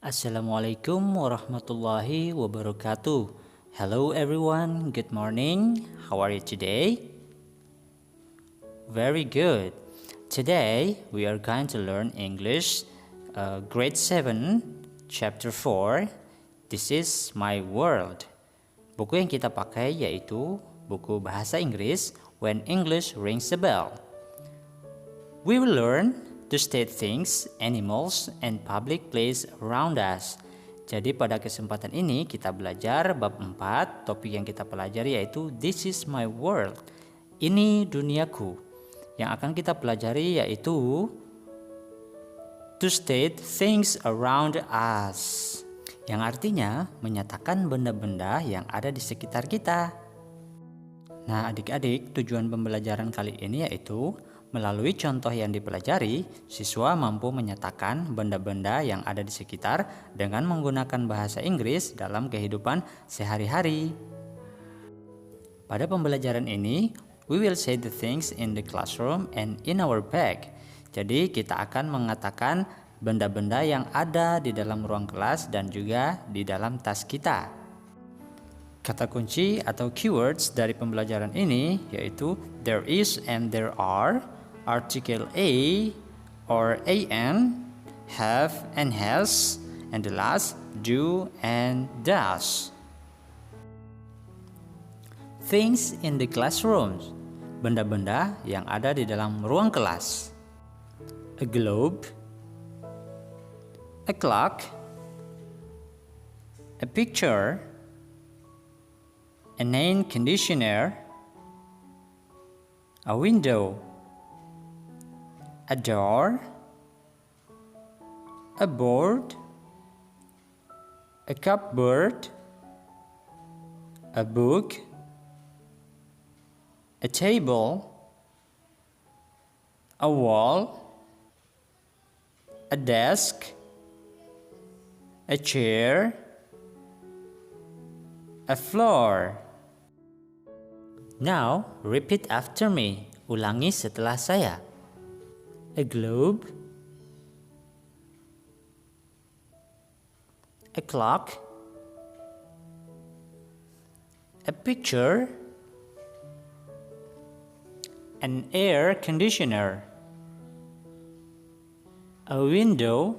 Assalamualaikum warahmatullahi wabarakatuh. Hello everyone, good morning. How are you today? Very good. Today we are going to learn English, grade 7, chapter 4. This is my world. Buku yang kita pakai yaitu buku bahasa Inggris When English Rings a Bell. We will learn to state things, animals, and public place around us. Jadi pada kesempatan ini kita belajar bab 4, topik yang kita pelajari yaitu This is my world. Ini duniaku. Yang akan kita pelajari yaitu to state things around us. Yang artinya menyatakan benda-benda yang ada di sekitar kita. Nah adik-adik, tujuan pembelajaran kali ini yaitu melalui contoh yang dipelajari, siswa mampu menyatakan benda-benda yang ada di sekitar dengan menggunakan bahasa Inggris dalam kehidupan sehari-hari. Pada pembelajaran ini, we will say the things in the classroom and in our bag. Jadi kita akan mengatakan benda-benda yang ada di dalam ruang kelas dan juga di dalam tas kita. Kata kunci atau keywords dari pembelajaran ini yaitu there is and there are, article a or an, have and has, and the last do and does. Things in the classrooms, benda-benda yang ada di dalam ruang kelas. A globe, a clock, a picture, an air conditioner, a window, a door, a board, a cupboard, a book, a table, a wall, a desk, a chair, a floor. Now, repeat after me. Ulangi setelah saya. A globe, a clock, a picture, an air conditioner, a window,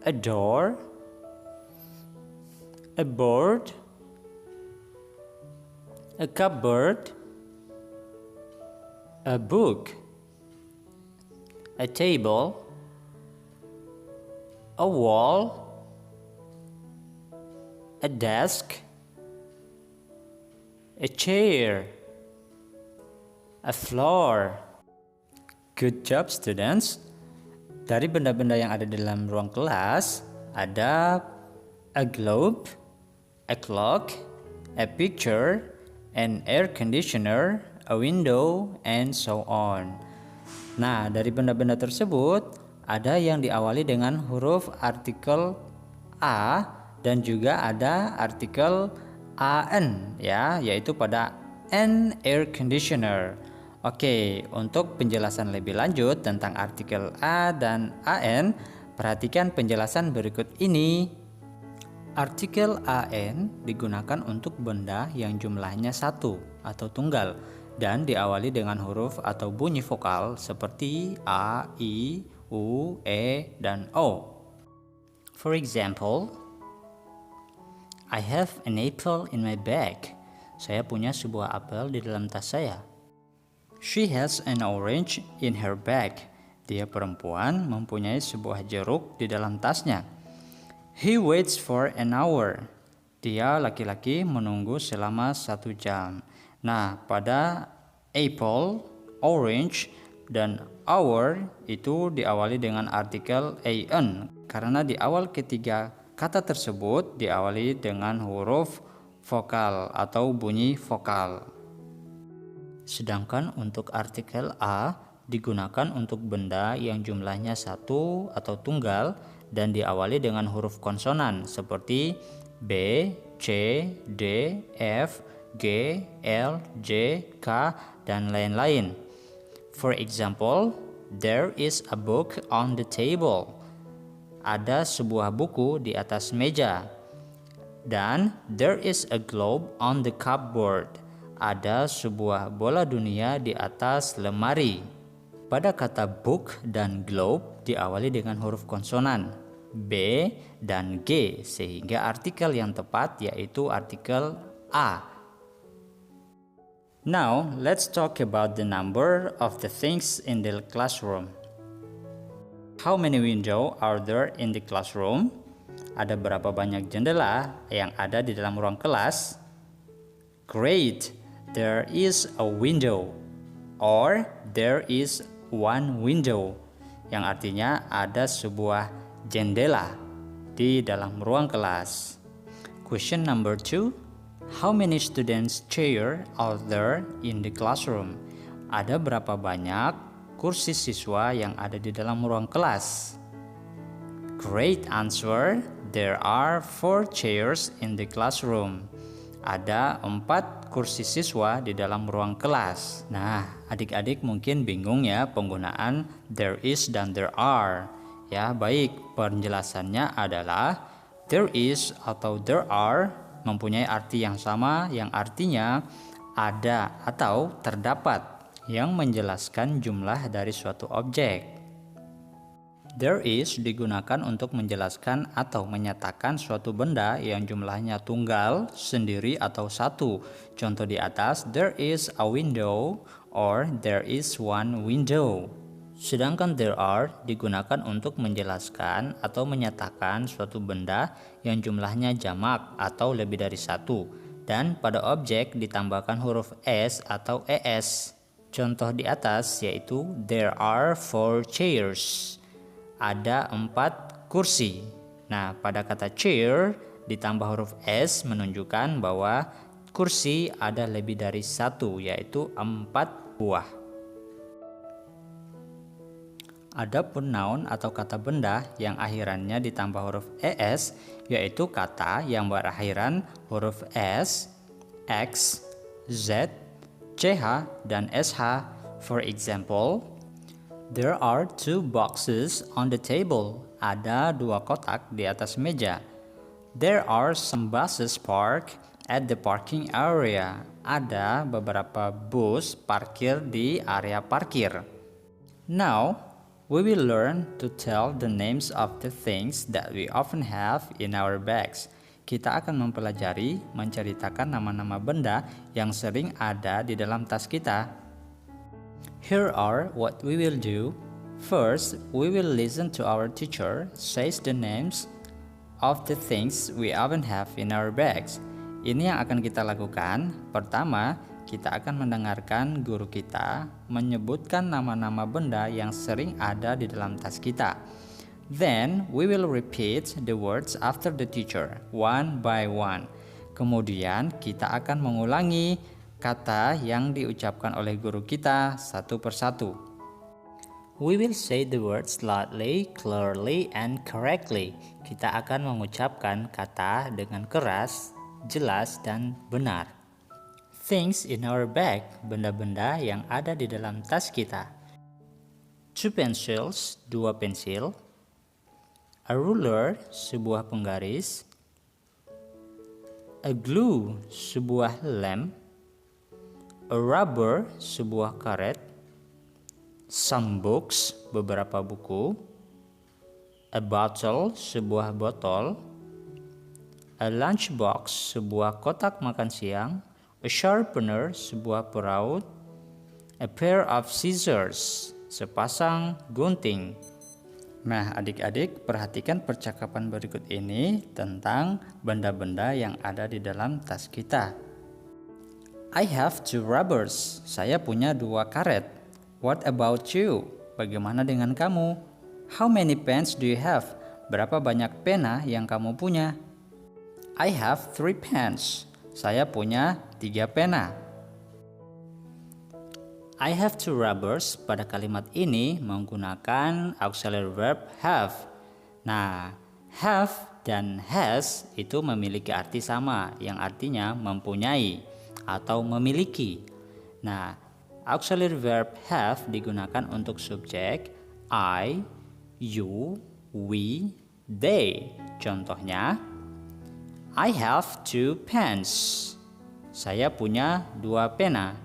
a door, a board, a cupboard, a book, a table, a wall, a desk, a chair, a floor. Good job students. Dari benda-benda yang ada di dalam ruang kelas ada a globe, a clock, a picture, an air conditioner, a window, and so on. Nah, dari benda-benda tersebut, ada yang diawali dengan huruf artikel A dan juga ada artikel AN, ya, yaitu pada an air conditioner. Oke, untuk penjelasan lebih lanjut tentang artikel A dan AN, perhatikan penjelasan berikut ini. Artikel AN digunakan untuk benda yang jumlahnya satu atau tunggal dan diawali dengan huruf atau bunyi vokal seperti A, I, U, E, dan O. For example, I have an apple in my bag. Saya punya sebuah apel di dalam tas saya. She has an orange in her bag. Dia perempuan mempunyai sebuah jeruk di dalam tasnya. He waits for an hour. Dia laki-laki menunggu selama 1 jam. Nah, pada apple, orange, dan hour itu diawali dengan artikel an karena di awal ketiga kata tersebut diawali dengan huruf vokal atau bunyi vokal. Sedangkan untuk artikel A digunakan untuk benda yang jumlahnya satu atau tunggal dan diawali dengan huruf konsonan seperti B, C, D, F, G, L, J, K, dan lain-lain. For example, there is a book on the table. ada sebuah buku di atas meja. Dan there is a globe on the cupboard. Ada sebuah bola dunia di atas lemari. Pada kata book dan globe diawali dengan huruf konsonan B dan G, sehingga artikel yang tepat yaitu artikel A. Now, let's talk about the number of the things in the classroom. How many windows are there in the classroom? Ada berapa banyak jendela yang ada di dalam ruang kelas? Great! There is a window, or there is one window, yang artinya ada sebuah jendela di dalam ruang kelas. Question number 2. How many students chair are there in the classroom? Ada berapa banyak kursi siswa yang ada di dalam ruang kelas? Great answer. There are 4 chairs in the classroom. Ada 4 kursi siswa di dalam ruang kelas. Nah, adik-adik mungkin bingung ya penggunaan there is dan there are. Ya, baik, penjelasannya adalah there is atau there are mempunyai arti yang sama, yang artinya ada atau terdapat, yang menjelaskan jumlah dari suatu objek. There is digunakan untuk menjelaskan atau menyatakan suatu benda yang jumlahnya tunggal, sendiri, atau satu. Contoh di atas, there is a window or there is one window. Sedangkan there are digunakan untuk menjelaskan atau menyatakan suatu benda yang jumlahnya jamak atau lebih dari satu. Dan pada objek ditambahkan huruf s atau es. Contoh di atas yaitu there are 4 chairs. Ada 4 kursi. Nah, pada kata chair ditambah huruf S menunjukkan bahwa kursi ada lebih dari 1, yaitu 4 buah. Adapun noun atau kata benda yang akhirannya ditambah huruf ES, yaitu kata yang berakhiran huruf S, X, Z, CH, dan SH. For example, there are 2 boxes on the table. Ada 2 kotak di atas meja. There are some buses parked at the parking area. Ada beberapa bus parkir di area parkir. Now, we will learn to tell the names of the things that we often have in our bags. Kita akan mempelajari menceritakan nama-nama benda yang sering ada di dalam tas kita. Here are what we will do. First, we will listen to our teacher says the names of the things we often have in our bags. Ini yang akan kita lakukan. Pertama, kita akan mendengarkan guru kita menyebutkan nama-nama benda yang sering ada di dalam tas kita. Then, we will repeat the words after the teacher, one by one. Kemudian, kita akan mengulangi kata yang diucapkan oleh guru kita satu persatu. We will say the words loudly, clearly, and correctly. Kita akan mengucapkan kata dengan keras, jelas, dan benar. Things in our bag, benda-benda yang ada di dalam tas kita. 2 pencils, 2 pensil. A ruler, sebuah penggaris. A glue, sebuah lem. A rubber, sebuah karet. Some books, beberapa buku. A bottle, sebuah botol. A lunchbox, sebuah kotak makan siang. A sharpener, sebuah peraut. A pair of scissors, sepasang gunting. Nah, adik-adik perhatikan percakapan berikut ini tentang benda-benda yang ada di dalam tas kita. I have 2 rubbers. Saya punya 2 karet. What about you? Bagaimana dengan kamu? How many pens do you have? Berapa banyak pena yang kamu punya? I have 3 pens. Saya punya 3 pena. I have 2 rubbers pada kalimat ini menggunakan auxiliary verb have. Nah, have dan has itu memiliki arti sama, yang artinya mempunyai atau memiliki. Nah, auxiliary verb have digunakan untuk subjek I, you, we, they. Contohnya, I have 2 pens. Saya punya 2 pena.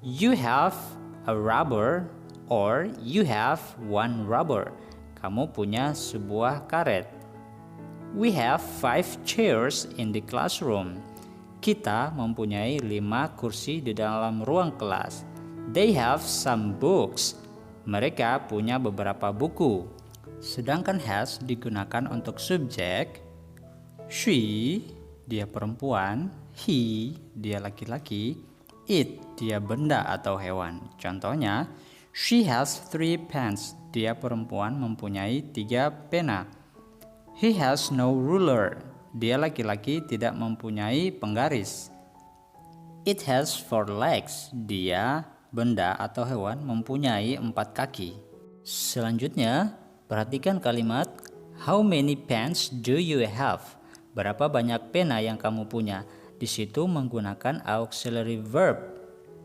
You have a rubber or you have 1 rubber. Kamu punya sebuah karet. We have 5 chairs in the classroom. Kita mempunyai 5 kursi di dalam ruang kelas. They have some books. Mereka punya beberapa buku. Sedangkan has digunakan untuk subjek. She, dia perempuan. He, dia laki-laki. It, dia benda atau hewan. Contohnya, she has 3 pens. Dia perempuan mempunyai 3 pena. He has no ruler. Dia laki-laki tidak mempunyai penggaris. It has 4 legs. Dia, benda atau hewan, mempunyai 4 kaki. Selanjutnya, perhatikan kalimat how many pens do you have? Berapa banyak pena yang kamu punya? Di situ menggunakan auxiliary verb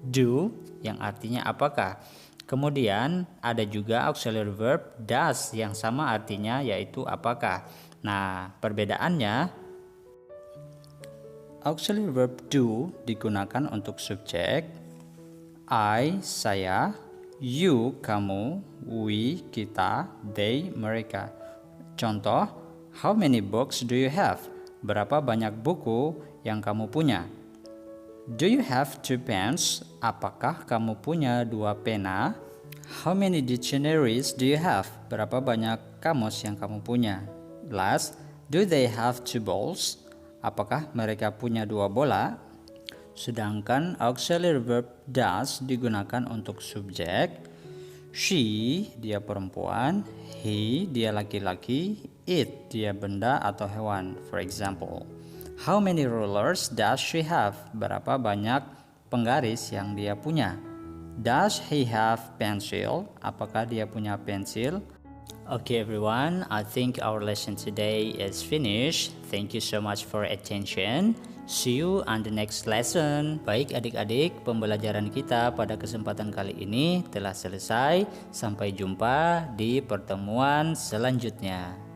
do yang artinya apakah. Kemudian ada juga auxiliary verb does yang sama artinya yaitu apakah. Nah, perbedaannya, auxiliary verb do digunakan untuk subjek, I, saya, you, kamu, we, kita, they, mereka. Contoh, how many books do you have? Berapa banyak buku yang kamu punya? Do you have 2 pens? Apakah kamu punya 2 pena? How many dictionaries do you have? Berapa banyak kamus yang kamu punya? Last, do they have 2 balls? Apakah mereka punya 2 bola? Sedangkan auxiliary verb does digunakan untuk subjek. She, dia perempuan. He, dia laki-laki. It, dia benda atau hewan. For example, how many rulers does she have? Berapa banyak penggaris yang dia punya? Does he have pencil? Apakah dia punya pensil? Okay everyone, I think our lesson today is finished. Thank you so much for attention. See you on the next lesson. Baik adik-adik, pembelajaran kita pada kesempatan kali ini telah selesai. Sampai jumpa di pertemuan selanjutnya.